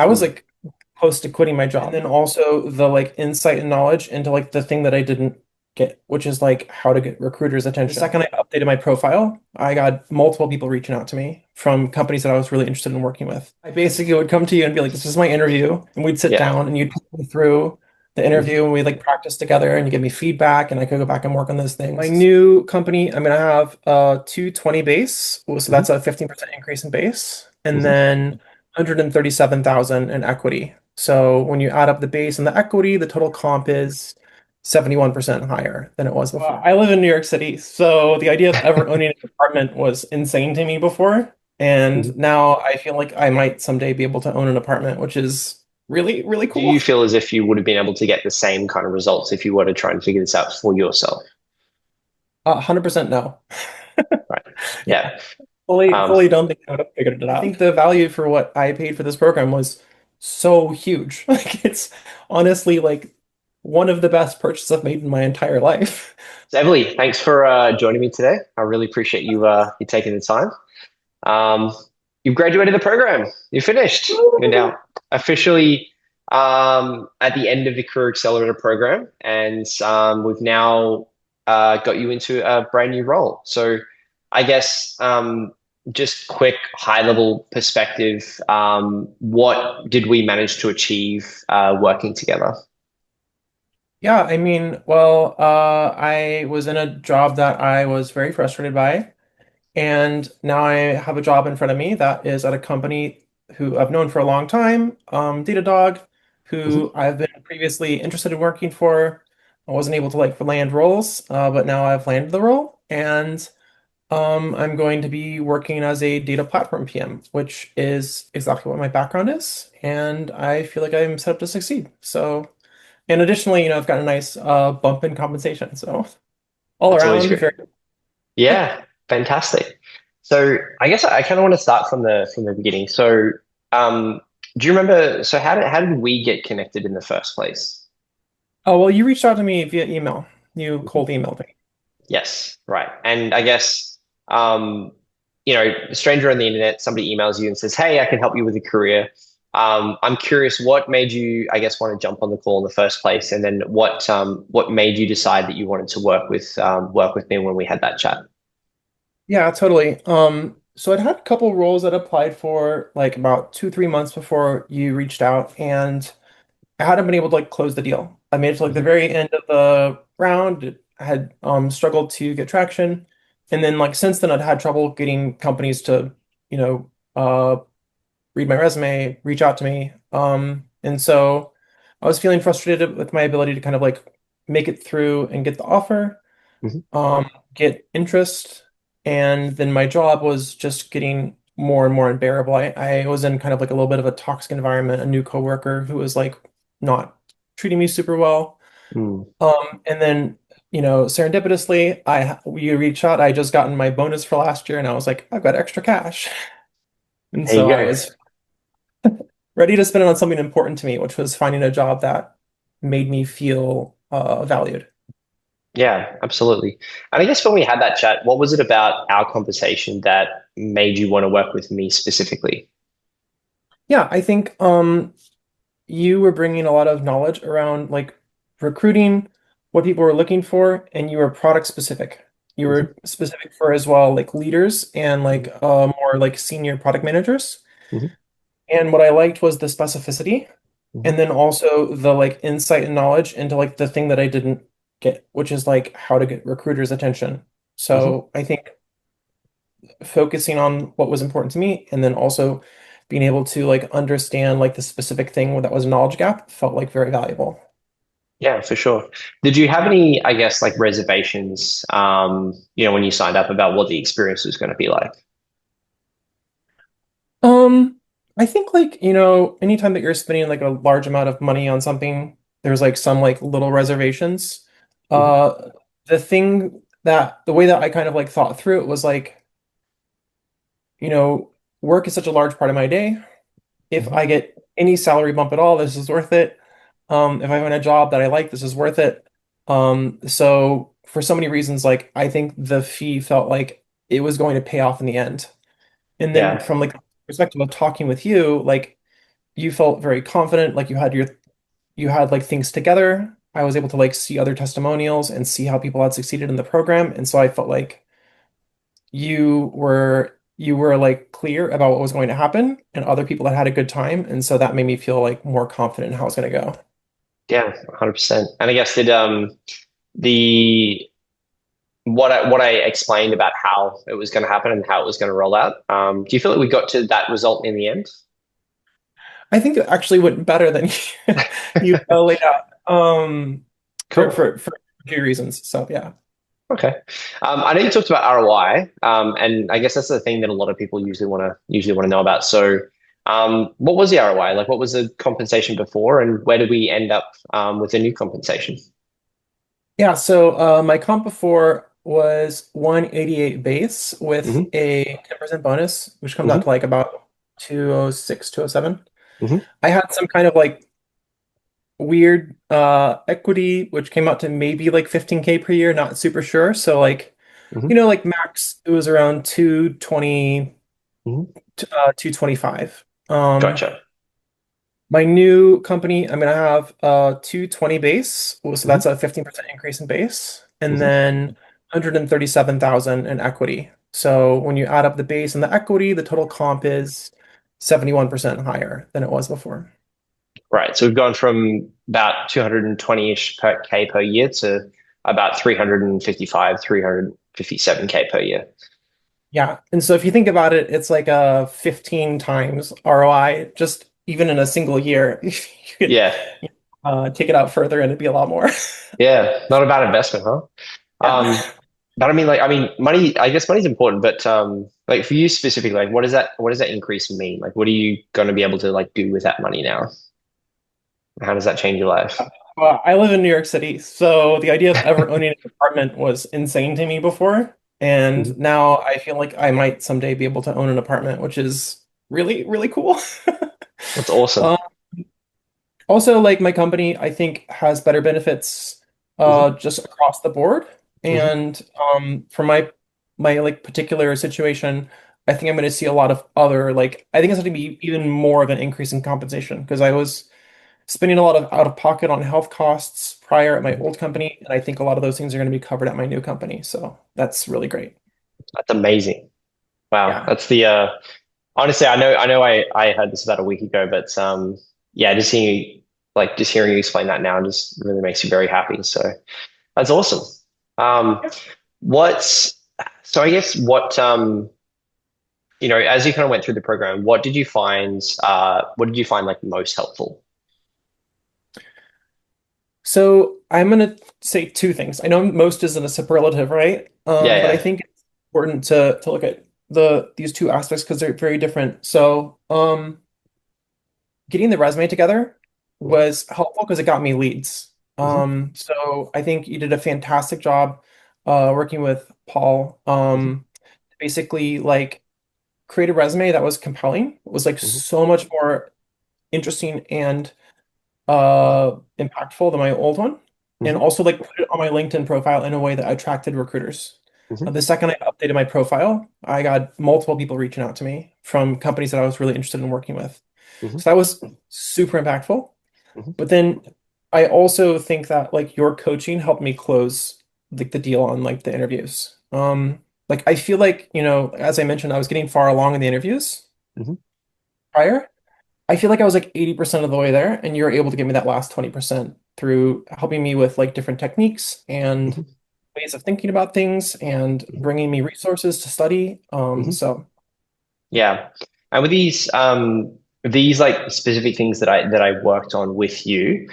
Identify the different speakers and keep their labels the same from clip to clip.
Speaker 1: I was
Speaker 2: Mm.
Speaker 1: like close to quitting my job. And then also the like insight and knowledge into like the thing that I didn't get, which is like how to get recruiters' attention. The second I updated my profile, I got multiple people reaching out to me from companies that I was really interested in working with. I basically would come to you and be like, this is my interview. And we'd sit
Speaker 2: Yeah.
Speaker 1: down and you'd take me through the
Speaker 2: Mhm.
Speaker 1: interview and we like practice together and you give me feedback and I could go back and work on those things. My new company, I'm gonna have 220 base. So
Speaker 2: Mhm.
Speaker 1: that's a 15% increase in base. And
Speaker 2: Mhm.
Speaker 1: then 137,000 in equity. So when you add up the base and the equity, the total comp is 71% higher than it was before. I live in New York City, so the idea of ever owning an apartment was insane to me before. And
Speaker 2: Mhm.
Speaker 1: now I feel like I might someday be able to own an apartment, which is really, really
Speaker 2: Do
Speaker 1: cool.
Speaker 2: you feel as if you would have been able to get the same kind of results if you were to try and figure this out for yourself?
Speaker 1: 100% no.
Speaker 2: Right.
Speaker 1: Yeah,
Speaker 2: Yeah. Um,
Speaker 1: fully don't think I would have figured it out. I think the value for what I paid for this program was so huge. Like it's honestly like one of the best purchases I've made in my entire life.
Speaker 2: so Emily, thanks for joining me today. I really appreciate you taking the time. Um, you've graduated the program. You're finished. You're now officially at the end of the Career Accelerator Program, and we've now got you into a brand new role. So, I guess just quick high level perspective. What did we manage to achieve working together?
Speaker 1: Yeah, I mean, I was in a job that I was very frustrated by, and now I have a job in front of me that is at a company who I've known for a long time, Datadog,
Speaker 2: Mhm.
Speaker 1: who I've been previously interested in working for. I wasn't able to like land roles, but now I've landed the role, and I'm going to be working as a data platform PM, which is exactly what my background is, and I feel like I'm set up to succeed. So. And additionally, I've got a nice bump in compensation. So all
Speaker 2: That's always
Speaker 1: around,
Speaker 2: great.
Speaker 1: very
Speaker 2: Yeah, fantastic. So I guess I kind of want to start from the beginning. So do you remember? So how did we get connected in the first place?
Speaker 1: oh well, you reached out to me via email. You
Speaker 2: Mhm.
Speaker 1: cold emailed me.
Speaker 2: Yes, right. And I guess um, a stranger on the internet, somebody emails you and says, "Hey, I can help you with a career." I'm curious, what made you, I guess, want to jump on the call in the first place, and then what made you decide that you wanted to work with me when we had that chat?
Speaker 1: Yeah, totally. So I'd had a couple roles that I applied for like about 2, 3 months before you reached out, and I hadn't been able to like close the deal. I made it to like the
Speaker 2: Mhm.
Speaker 1: very end of the round. I had struggled to get traction, and then like since then I'd had trouble getting companies to you know read my resume, reach out to me. And so I was feeling frustrated with my ability to kind of like make it through and get the offer,
Speaker 2: Mhm.
Speaker 1: get interest, and then my job was just getting more and more unbearable. I was in kind of like a little bit of a toxic environment, a new coworker who was like not treating me super well.
Speaker 2: Mm.
Speaker 1: And then, serendipitously, you reached out. I just gotten my bonus for last year, and I was like, I've got extra cash. And
Speaker 2: There you
Speaker 1: so I
Speaker 2: go.
Speaker 1: was ready to spend it on something important to me, which was finding a job that made me feel valued.
Speaker 2: Yeah, absolutely. And I guess when we had that chat, what was it about our conversation that made you want to work with me specifically?
Speaker 1: Yeah, I think you were bringing a lot of knowledge around like recruiting, what people were looking for, and you were product specific. You
Speaker 2: Mhm.
Speaker 1: were specific for as well like leaders and like
Speaker 2: Mhm.
Speaker 1: more like senior product managers.
Speaker 2: Mhm.
Speaker 1: And what I liked was the specificity
Speaker 2: Mhm.
Speaker 1: and then also the like insight and knowledge into like the thing that I didn't get, which is like how to get recruiters' attention.
Speaker 2: Mhm.
Speaker 1: So I think focusing on what was important to me and then also being able to like understand like the specific thing that was a knowledge gap felt like very valuable.
Speaker 2: Yeah, for sure. Did you have any, I guess, like reservations, when you signed up about what the experience was going to be like?
Speaker 1: Um, I think like, anytime that you're spending like a large amount of money on something, there's like some like little reservations.
Speaker 2: Mhm.
Speaker 1: Uh, the way that I kind of like thought through it was like, you know, work is such a large part of my day. If
Speaker 2: Mhm.
Speaker 1: I get any salary bump at all, this is worth it. If I'm in a job that I like, this is worth it. So for so many reasons, like I think the fee felt like it was going to pay off in the end. And then
Speaker 2: Yeah.
Speaker 1: from like the perspective of talking with you, like you felt very confident, like you had like things together. I was able to like see other testimonials and see how people had succeeded in the program, and so I felt like you were like clear about what was going to happen, and other people had had a good time, and so that made me feel like more confident in how it's going to go.
Speaker 2: Yeah, 100%. And I guess did the what I explained about how it was going to happen and how it was going to roll out, do you feel like we got to that result in the end?
Speaker 1: I think it actually went better than you laid out. For a few reasons. So yeah.
Speaker 2: Okay. I know you talked about ROI, and I guess that's the thing that a lot of people usually want to know about. So, what was the ROI? Like, what was the compensation before, and where did we end up with the new compensation?
Speaker 1: Yeah, so my comp before was 188 base with
Speaker 2: Hmm.
Speaker 1: a 10% bonus, which comes out to
Speaker 2: Hmm.
Speaker 1: like about 206, 207.
Speaker 2: Hmm.
Speaker 1: I had some kind of like weird equity, which came out to maybe like 15K per year, not super sure. So like,
Speaker 2: Hmm.
Speaker 1: like max it was around 220,
Speaker 2: Hmm.
Speaker 1: 225.
Speaker 2: Gotcha.
Speaker 1: My new company, I'm gonna have 220 base, so
Speaker 2: Hmm.
Speaker 1: that's a 15% increase in base, and
Speaker 2: Hmm.
Speaker 1: then 137,000 in equity. So when you add up the base and the equity, the total comp is 71% higher than it was before.
Speaker 2: Right. So we've gone from about 220-ish per K per year to about 355, 357K per year.
Speaker 1: Yeah. And so if you think about it, it's like a 15 times ROI just even in a single year. You could
Speaker 2: Yeah.
Speaker 1: take it out further and it'd be a lot more.
Speaker 2: Yeah. Not a bad investment, huh?
Speaker 1: Yeah.
Speaker 2: But money, I guess money's important, but like for you specifically, like what does that increase mean? Like what are you going to be able to like do with that money now? How does that change your life?
Speaker 1: Well, I live in New York City, so the idea of ever owning an apartment was insane to me before. And
Speaker 2: Mhm.
Speaker 1: now I feel like I might someday be able to own an apartment, which is really, really cool.
Speaker 2: That's awesome.
Speaker 1: Um, Also, like my company, I think has better benefits
Speaker 2: Hmm.
Speaker 1: just across the board.
Speaker 2: Hmm.
Speaker 1: And for my like particular situation, I think I'm going to see a lot of other like I think it's going to be even more of an increase in compensation because I was spending a lot of out of pocket on health costs prior at my
Speaker 2: Hmm.
Speaker 1: old company, and I think a lot of those things are going to be covered at my new company. So that's really great.
Speaker 2: That's amazing. Wow.
Speaker 1: Yeah.
Speaker 2: That's the honestly, I heard this about a week ago, but yeah, just hearing you explain that now just really makes you very happy. So that's awesome. Um, what's so I guess as you kind of went through the program, what did you find like most helpful?
Speaker 1: So I'm going to say two things. I know most isn't a superlative, right?
Speaker 2: Yeah,
Speaker 1: But I
Speaker 2: yeah.
Speaker 1: think it's important to look at these two aspects because they're very different. So, getting the resume together
Speaker 2: Hmm.
Speaker 1: was helpful because it got me leads.
Speaker 2: Hmm.
Speaker 1: So I think you did a fantastic job working with Paul.
Speaker 2: Hmm.
Speaker 1: Basically, like create a resume that was compelling. It was like
Speaker 2: Hmm.
Speaker 1: so much more interesting and impactful than my old one. And
Speaker 2: Hmm.
Speaker 1: also like put it on my LinkedIn profile in a way that attracted recruiters.
Speaker 2: Hmm.
Speaker 1: The second I updated my profile, I got multiple people reaching out to me from companies that I was really interested in working with.
Speaker 2: Hmm.
Speaker 1: So that was super impactful.
Speaker 2: Hmm.
Speaker 1: But then I also think that like your coaching helped me close like the deal on like the interviews. Like I feel like, as I mentioned, I was getting far along in the interviews
Speaker 2: Hmm.
Speaker 1: prior. I feel like I was like 80% of the way there, and you're able to give me that last 20% through helping me with like different techniques and
Speaker 2: Hmm.
Speaker 1: ways of thinking about things and bringing me resources to study.
Speaker 2: Hmm.
Speaker 1: So
Speaker 2: Yeah. And with these like specific things that I worked on with you,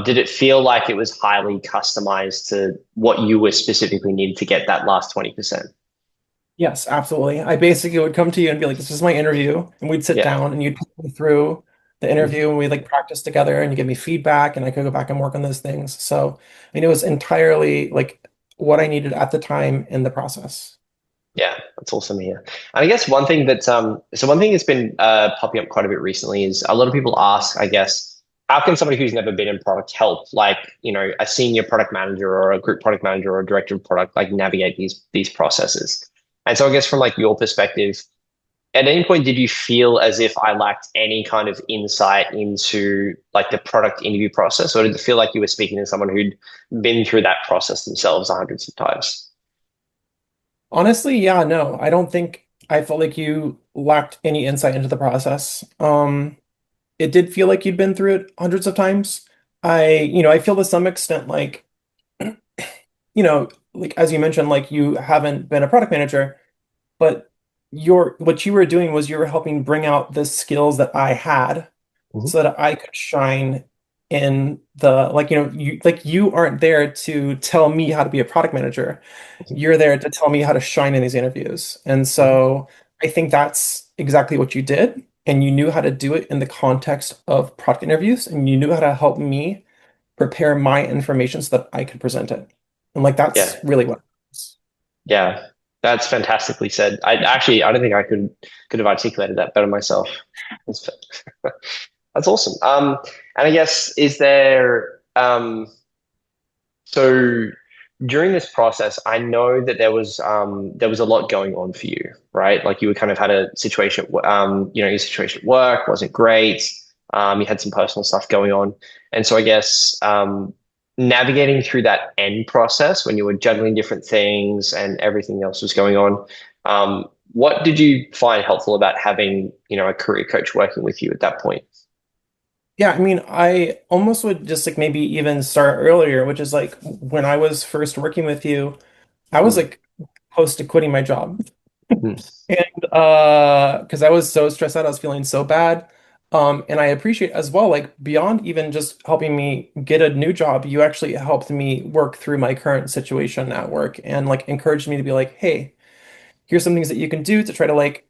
Speaker 2: did it feel like it was highly customized to what you were specifically needed to get that last 20%?
Speaker 1: yes, absolutely. I basically would come to you and be like, "This is my interview," and we'd sit
Speaker 2: Yeah.
Speaker 1: down and you'd talk me through the
Speaker 2: Hmm.
Speaker 1: interview and we'd like practice together and you give me feedback and I could go back and work on those things. So, it was entirely like what I needed at the time in the process.
Speaker 2: Yeah, that's awesome here. And I guess one thing that's been popping up quite a bit recently is a lot of people ask, I guess, how can somebody who's never been in product help, like, a senior product manager or a group product manager or a director of product, like navigate these processes? And so I guess from like your perspective, at any point did you feel as if I lacked any kind of insight into like the product interview process, or did it feel like you were speaking to someone who'd been through that process themselves hundreds of times?
Speaker 1: Honestly, yeah, no, I don't think I felt like you lacked any insight into the process. It did feel like you'd been through it hundreds of times. I feel to some extent like, like as you mentioned, like you haven't been a product manager, but what you were doing was you were helping bring out the skills that I had
Speaker 2: Mhm,
Speaker 1: so that I could shine in the like you aren't there to tell me how to be a product manager.
Speaker 2: mhm,
Speaker 1: You're there to tell me how to shine in these interviews. And
Speaker 2: mhm.
Speaker 1: so I think that's exactly what you did. And you knew how to do it in the context of product interviews, and you knew how to help me prepare my information so that I could present it. And like that's
Speaker 2: Yeah,
Speaker 1: really what it is.
Speaker 2: yeah, that's fantastically said. I don't think I could have articulated that better myself. That's, that's awesome. And I guess is there so during this process, I know that there was a lot going on for you, right? Like you were kind of had a situation, your situation at work wasn't great. You had some personal stuff going on, and so I guess navigating through that end process when you were juggling different things and everything else was going on. What did you find helpful about having, a career coach working with you at that point?
Speaker 1: Yeah, I mean, I almost would just like maybe even start earlier, which is like when I was first working with you, I was
Speaker 2: Mm,
Speaker 1: like close to quitting my job.
Speaker 2: mm,
Speaker 1: And because I was so stressed out, I was feeling so bad. And I appreciate as well, like beyond even just helping me get a new job, you actually helped me work through my current situation at work and like encouraged me to be like, hey, here's some things that you can do to try to like,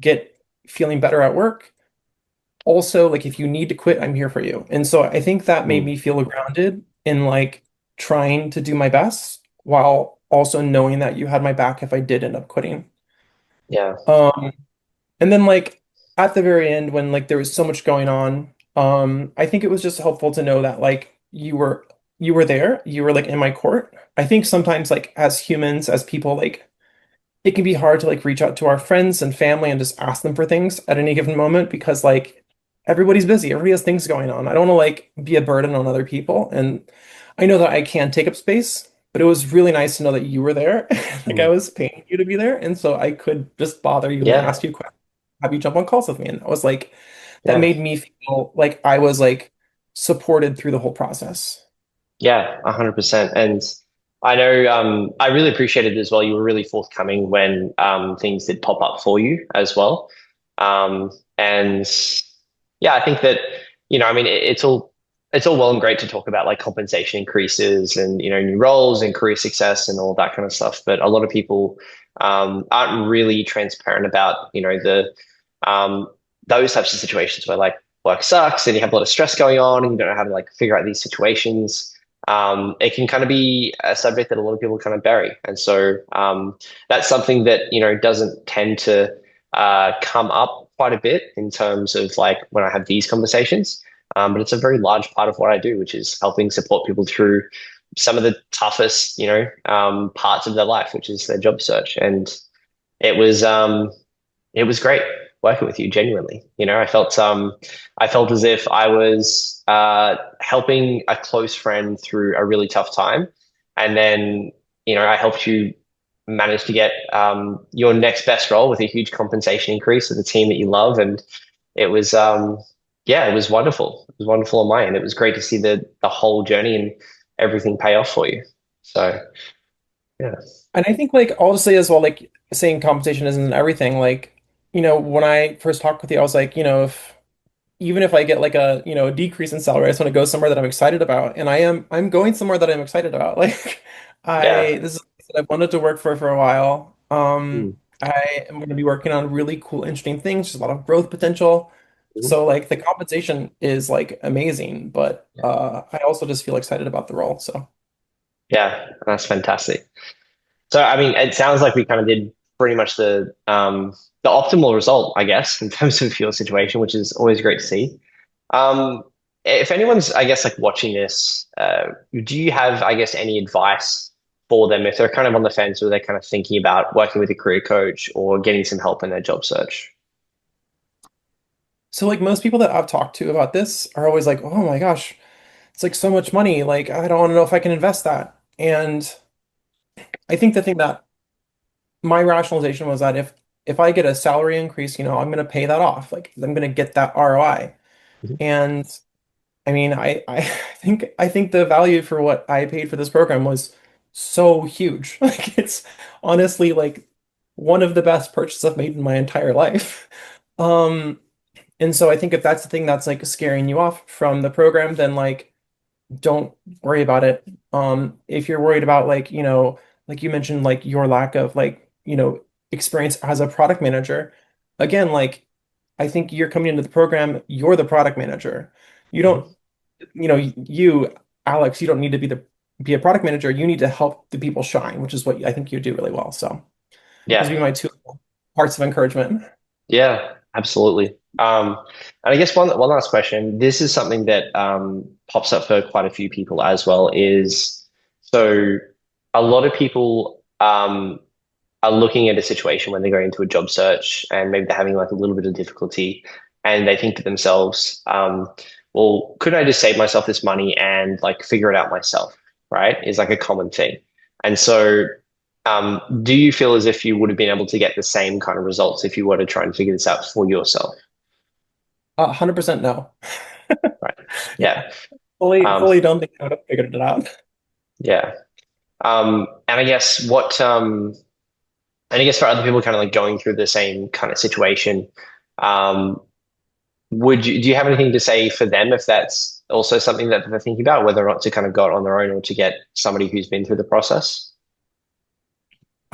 Speaker 1: get feeling better at work. Also, like if you need to quit, I'm here for you. And so I think that made
Speaker 2: mm.
Speaker 1: me feel grounded in like trying to do my best while also knowing that you had my back if I did end up quitting.
Speaker 2: Yeah.
Speaker 1: Um, and then like at the very end when like there was so much going on, I think it was just helpful to know that like you were there, you were like in my court. I think sometimes like as humans, as people, like it can be hard to like reach out to our friends and family and just ask them for things at any given moment because like everybody's busy, everybody has things going on. I don't want to like be a burden on other people. And I know that I can take up space, but it was really nice to know that you were there. Like I
Speaker 2: Mm.
Speaker 1: was paying you to be there. And so I could just bother you and
Speaker 2: Yeah.
Speaker 1: ask you questions, have you jump on calls with me. And that was like, that
Speaker 2: Yeah.
Speaker 1: made me feel like I was like supported through the whole process.
Speaker 2: Yeah, 100%. And I know I really appreciated it as well. You were really forthcoming when things did pop up for you as well. And yeah, I think that, I mean, it's all well and great to talk about like compensation increases and, new roles and career success and all that kind of stuff. But a lot of people aren't really transparent about, um, those types of situations where like work sucks and you have a lot of stress going on and you don't know how to like figure out these situations. It can kind of be a subject that a lot of people kind of bury. And so that's something that, doesn't tend to come up quite a bit in terms of like when I have these conversations. But it's a very large part of what I do, which is helping support people through some of the toughest, parts of their life, which is their job search. And it was, um, it was great working with you, genuinely. I felt as if I was helping a close friend through a really tough time. And then, I helped you manage to get your next best role with a huge compensation increase with a team that you love. And it was, yeah, it was wonderful. It was wonderful on my end. It was great to see the whole journey and everything pay off for you. So, yeah.
Speaker 1: And I think like I'll just say as well, like saying compensation isn't everything. Like, when I first talked with you, I was like, if even if I get like a, a decrease in salary, I just want to go somewhere that I'm excited about. And I'm going somewhere that I'm excited about. Like
Speaker 2: Yeah.
Speaker 1: this is what I've wanted to work for a while.
Speaker 2: Mm.
Speaker 1: I am going to be working on really cool, interesting things. There's a lot of growth potential.
Speaker 2: Mhm.
Speaker 1: So like the compensation is like amazing, but
Speaker 2: Yeah.
Speaker 1: I also just feel excited about the role. So
Speaker 2: Yeah, that's fantastic. So, I mean, it sounds like we kind of did pretty much the optimal result, I guess, in terms of your situation, which is always great to see. Um, if anyone's, I guess, like watching this, do you have, I guess, any advice for them if they're kind of on the fence or they're kind of thinking about working with a career coach or getting some help in their job search?
Speaker 1: So like most people that I've talked to about this are always like, "Oh my gosh, it's like so much money. Like I don't know if I can invest that." And I think the thing that my rationalization was that if I get a salary increase, I'm going to pay that off. Like I'm going to get that ROI.
Speaker 2: Mhm.
Speaker 1: And I mean, I think the value for what I paid for this program was so huge. Like it's honestly like one of the best purchases I've made in my entire life. Um, and so I think if that's the thing that's like scaring you off from the program, then like don't worry about it. If you're worried about like, like you mentioned, like your lack of like, experience as a product manager, again, like I think you're coming into the program, you're the product manager. You don't,
Speaker 2: Mhm.
Speaker 1: you, Alex, you don't need to be a product manager. You need to help the people shine, which is what I think you do really well. So those would be
Speaker 2: Yeah.
Speaker 1: my two parts of encouragement.
Speaker 2: Yeah, absolutely. And I guess one last question. This is something that pops up for quite a few people as well. Is so a lot of people are looking at a situation when they're going into a job search and maybe they're having like a little bit of difficulty, and they think to themselves, "Well, couldn't I just save myself this money and like figure it out myself?" Right? Is like a common thing, and so. Do you feel as if you would have been able to get the same kind of results if you were to try and figure this out for yourself?
Speaker 1: 100% no.
Speaker 2: Right.
Speaker 1: Yeah,
Speaker 2: Yeah. Um,
Speaker 1: fully don't think I would have figured it out.
Speaker 2: yeah. And I guess and I guess for other people kind of like going through the same kind of situation, um, do you have anything to say for them if that's also something that they're thinking about, whether or not to kind of go it on their own or to get somebody who's been through the process?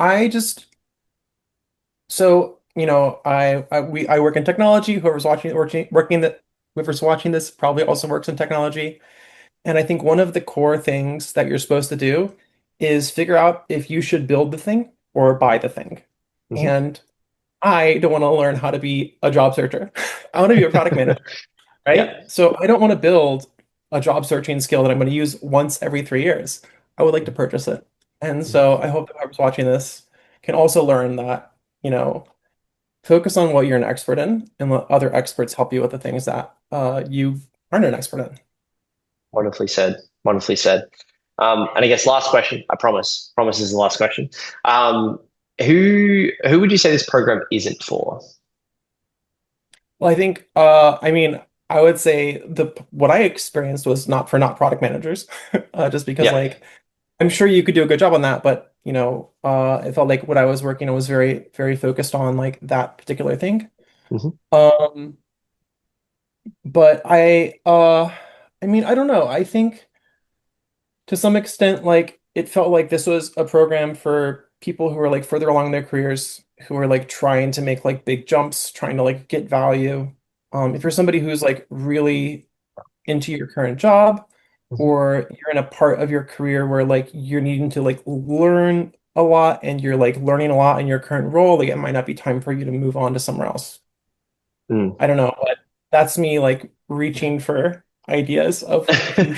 Speaker 1: I just So, I work in technology. Whoever's watching this probably also works in technology. And I think one of the core things that you're supposed to do is figure out if you should build the thing or buy the thing.
Speaker 2: Mhm.
Speaker 1: And I don't want to learn how to be a job searcher. I want to be a product manager, right?
Speaker 2: Yeah.
Speaker 1: So I don't want to build a job searching skill that I'm going to use once every 3 years. I would like to purchase it. And
Speaker 2: Mhm.
Speaker 1: so I hope that whoever's watching this can also learn that, focus on what you're an expert in and let other experts help you with the things that you aren't an expert in.
Speaker 2: Wonderfully said. Wonderfully said. And I guess last question. I promise. Promise is the last question. Um, who would you say this program isn't for?
Speaker 1: Well, I think, I mean, I would say the what I experienced was not product managers, just because
Speaker 2: Yeah.
Speaker 1: like I'm sure you could do a good job on that, but it felt like what I was working on was very, very focused on like that particular thing.
Speaker 2: Mhm.
Speaker 1: Um, but I mean, I don't know. I think to some extent, like it felt like this was a program for people who are like further along in their careers, who are like trying to make like big jumps, trying to like get value. If you're somebody who's like really into your current job,
Speaker 2: Mhm.
Speaker 1: or you're in a part of your career where like you're needing to like learn a lot and you're like learning a lot in your current role, like it might not be time for you to move on to somewhere else.
Speaker 2: Mm.
Speaker 1: I don't know, but that's me like reaching for ideas of who.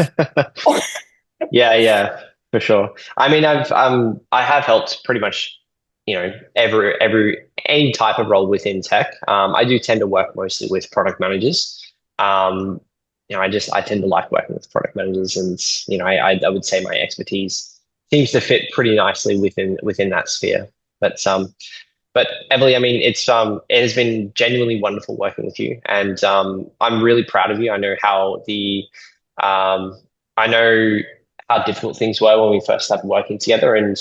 Speaker 2: Yeah, yeah, for sure. I mean, I have helped pretty much, every any type of role within tech. I do tend to work mostly with product managers. Um, I tend to like working with product managers, and I would say my expertise seems to fit pretty nicely within that sphere. But Emily, I mean, it has been genuinely wonderful working with you, and I'm really proud of you. Um, I know how difficult things were when we first started working together, and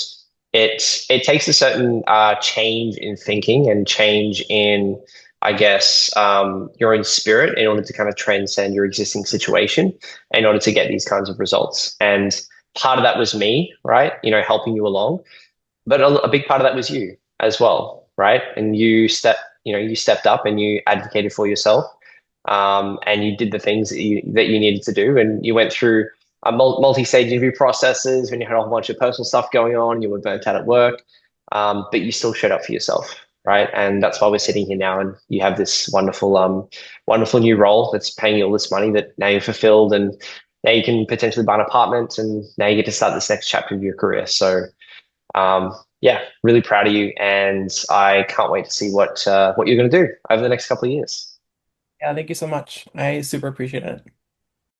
Speaker 2: it takes a certain change in thinking and change in, I guess, your own spirit in order to kind of transcend your existing situation in order to get these kinds of results. And part of that was me, right? Helping you along, but a big part of that was you as well, right? And you stepped up and you advocated for yourself, and you did the things that you needed to do, and you went through a multi-stage interview processes when you had a whole bunch of personal stuff going on, you were burnt out at work, but you still showed up for yourself, right? And that's why we're sitting here now, and you have this wonderful new role that's paying you all this money that now you're fulfilled, and now you can potentially buy an apartment, and now you get to start this next chapter of your career. So Yeah, really proud of you, and I can't wait to see what you're going to do over the next couple of years.
Speaker 1: Yeah, thank you so much. I super appreciate it.